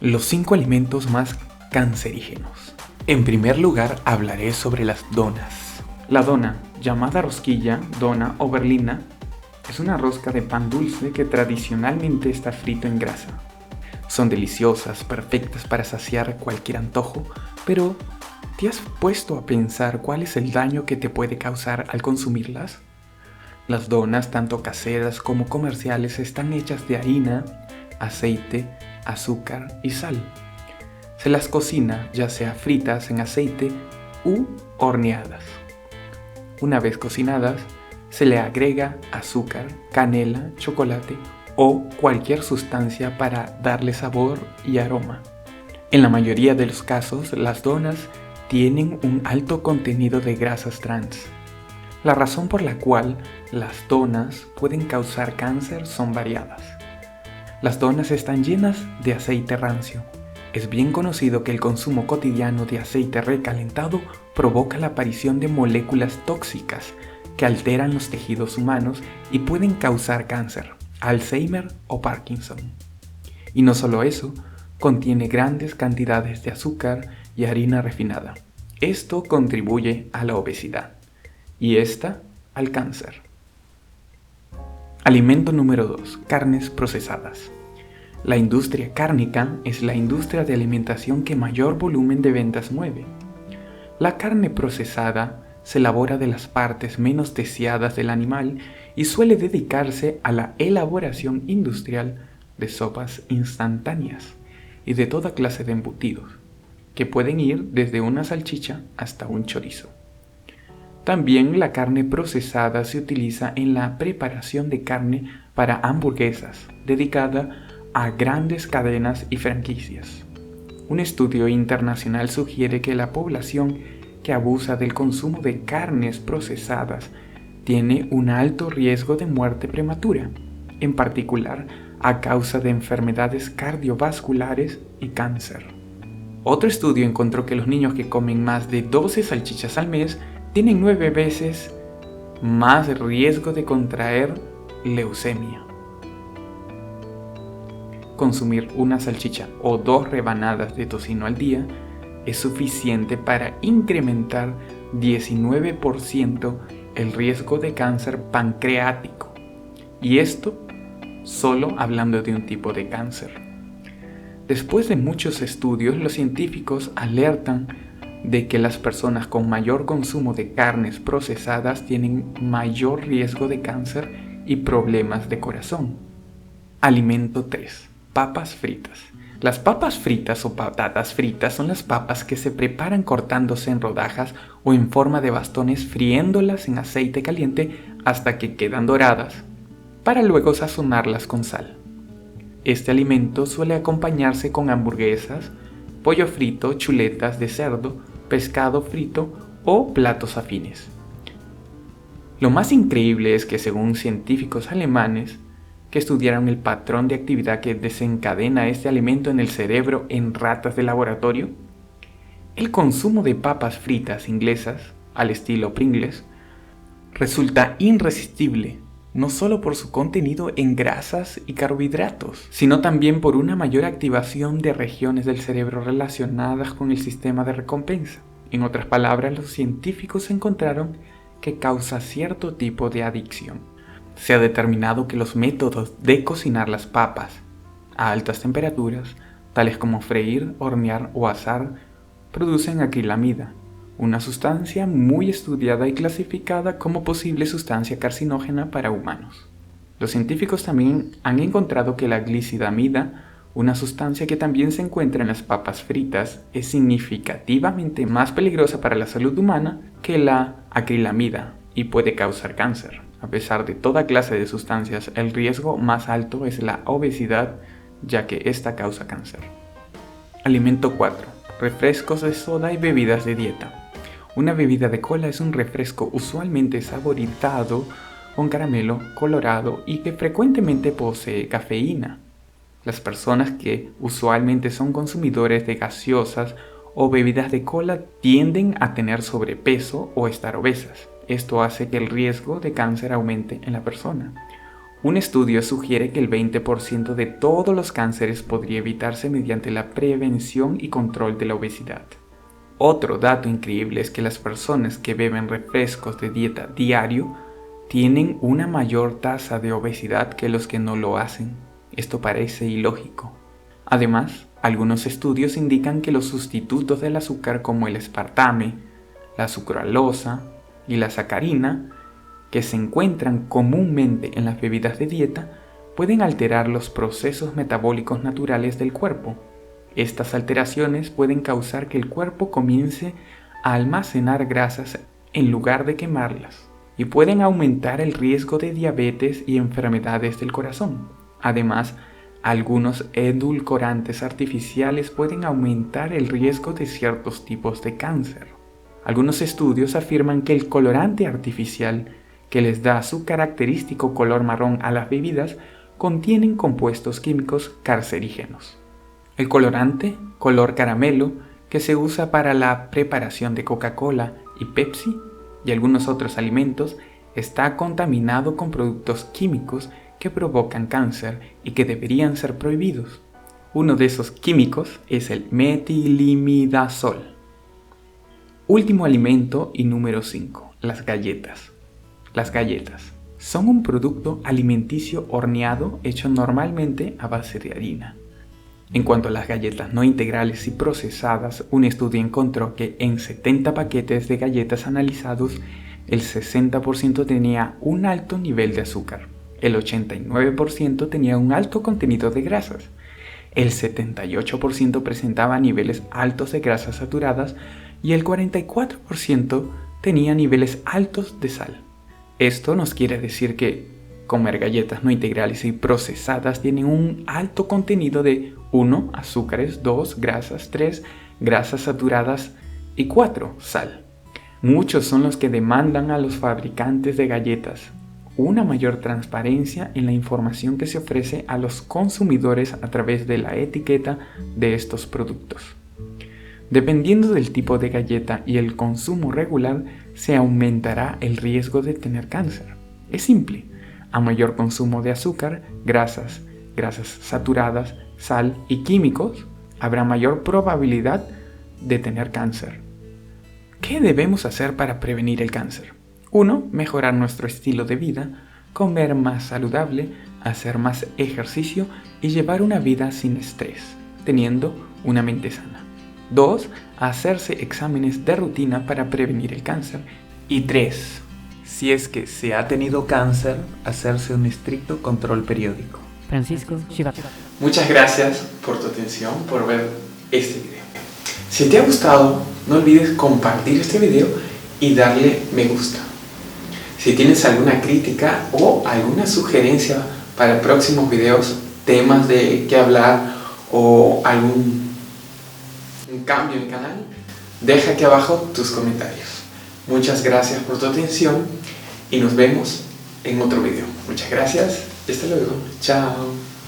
Los 5 alimentos más cancerígenos. En primer lugar, hablaré sobre las donas. La dona, llamada rosquilla, dona o berlina, es una rosca de pan dulce que tradicionalmente está frito en grasa. Son deliciosas, perfectas para saciar cualquier antojo, pero ¿te has puesto a pensar cuál es el daño que te puede causar al consumirlas? Las donas, tanto caseras como comerciales, están hechas de harina, aceite, azúcar y sal. Se las cocina ya sea fritas en aceite u horneadas. Una vez cocinadas, se le agrega azúcar, canela, chocolate o cualquier sustancia para darle sabor y aroma. En la mayoría de los casos, las donas tienen un alto contenido de grasas trans. La razón por la cual las donas pueden causar cáncer son variadas. Las donas están llenas de aceite rancio. Es bien conocido que el consumo cotidiano de aceite recalentado provoca la aparición de moléculas tóxicas que alteran los tejidos humanos y pueden causar cáncer, Alzheimer o Parkinson. Y no solo eso, contiene grandes cantidades de azúcar y harina refinada. Esto contribuye a la obesidad y esta al cáncer. Alimento número 2. Carnes procesadas. La industria cárnica es la industria de alimentación que mayor volumen de ventas mueve. La carne procesada se elabora de las partes menos deseadas del animal y suele dedicarse a la elaboración industrial de sopas instantáneas y de toda clase de embutidos, que pueden ir desde una salchicha hasta un chorizo. También la carne procesada se utiliza en la preparación de carne para hamburguesas, dedicada a grandes cadenas y franquicias. Un estudio internacional sugiere que la población que abusa del consumo de carnes procesadas tiene un alto riesgo de muerte prematura, en particular a causa de enfermedades cardiovasculares y cáncer. Otro estudio encontró que los niños que comen más de 12 salchichas al mes tienen 9 veces más riesgo de contraer leucemia. Consumir una salchicha o 2 rebanadas de tocino al día es suficiente para incrementar 19% el riesgo de cáncer pancreático. Y esto solo hablando de un tipo de cáncer. Después de muchos estudios, los científicos alertan de que las personas con mayor consumo de carnes procesadas tienen mayor riesgo de cáncer y problemas de corazón. Alimento 3. Papas fritas. Las papas fritas o patatas fritas son las papas que se preparan cortándose en rodajas o en forma de bastones, friéndolas en aceite caliente hasta que quedan doradas, para luego sazonarlas con sal. Este alimento suele acompañarse con hamburguesas, pollo frito, chuletas de cerdo, pescado frito o platos afines. Lo más increíble es que según científicos alemanes que estudiaron el patrón de actividad que desencadena este alimento en el cerebro en ratas de laboratorio, el consumo de papas fritas inglesas, al estilo Pringles, resulta irresistible, no solo por su contenido en grasas y carbohidratos, sino también por una mayor activación de regiones del cerebro relacionadas con el sistema de recompensa. En otras palabras, los científicos encontraron que causa cierto tipo de adicción. Se ha determinado que los métodos de cocinar las papas a altas temperaturas, tales como freír, hornear o asar, producen acrilamida, una sustancia muy estudiada y clasificada como posible sustancia carcinógena para humanos. Los científicos también han encontrado que la glicidamida, una sustancia que también se encuentra en las papas fritas, es significativamente más peligrosa para la salud humana que la acrilamida y puede causar cáncer. A pesar de toda clase de sustancias, el riesgo más alto es la obesidad, ya que esta causa cáncer. Alimento 4. Refrescos de soda y bebidas de dieta. Una bebida de cola es un refresco usualmente saborizado con caramelo colorado y que frecuentemente posee cafeína. Las personas que usualmente son consumidores de gaseosas o bebidas de cola tienden a tener sobrepeso o estar obesas. Esto hace que el riesgo de cáncer aumente en la persona. Un estudio sugiere que el 20% de todos los cánceres podría evitarse mediante la prevención y control de la obesidad. Otro dato increíble es que las personas que beben refrescos de dieta diario tienen una mayor tasa de obesidad que los que no lo hacen. Esto parece ilógico. Además, algunos estudios indican que los sustitutos del azúcar como el aspartame, la sucralosa y la sacarina, que se encuentran comúnmente en las bebidas de dieta, pueden alterar los procesos metabólicos naturales del cuerpo. Estas alteraciones pueden causar que el cuerpo comience a almacenar grasas en lugar de quemarlas, y pueden aumentar el riesgo de diabetes y enfermedades del corazón. Además, algunos edulcorantes artificiales pueden aumentar el riesgo de ciertos tipos de cáncer. Algunos estudios afirman que el colorante artificial, que les da su característico color marrón a las bebidas, contienen compuestos químicos cancerígenos. El colorante, color caramelo, que se usa para la preparación de Coca-Cola y Pepsi y algunos otros alimentos, está contaminado con productos químicos que provocan cáncer y que deberían ser prohibidos. Uno de esos químicos es el metilimidazol. Último alimento y número 5, las galletas. Las galletas son un producto alimenticio horneado hecho normalmente a base de harina. En cuanto a las galletas no integrales y procesadas, un estudio encontró que en 70 paquetes de galletas analizados, el 60% tenía un alto nivel de azúcar, el 89% tenía un alto contenido de grasas, el 78% presentaba niveles altos de grasas saturadas y el 44% tenía niveles altos de sal. Esto nos quiere decir que comer galletas no integrales y procesadas tienen un alto contenido de 1. Azúcares, 2. Grasas, 3. Grasas saturadas y 4. Sal. Muchos son los que demandan a los fabricantes de galletas una mayor transparencia en la información que se ofrece a los consumidores a través de la etiqueta de estos productos. Dependiendo del tipo de galleta y el consumo regular, se aumentará el riesgo de tener cáncer. Es simple. A mayor consumo de azúcar, grasas saturadas, sal y químicos, habrá mayor probabilidad de tener cáncer. ¿Qué debemos hacer para prevenir el cáncer? 1. Mejorar nuestro estilo de vida, comer más saludable, hacer más ejercicio y llevar una vida sin estrés, teniendo una mente sana. 2. Hacerse exámenes de rutina para prevenir el cáncer. Y 3. Si es que se ha tenido cáncer, hacerse un estricto control periódico. Francisco Chivat. Muchas gracias por tu atención, por ver este video. Si te ha gustado, no olvides compartir este video y darle me gusta. Si tienes alguna crítica o alguna sugerencia para próximos videos, temas de qué hablar o algún cambio en el canal, deja aquí abajo tus comentarios. Muchas gracias por tu atención y nos vemos en otro video. Muchas gracias y hasta luego. Chao.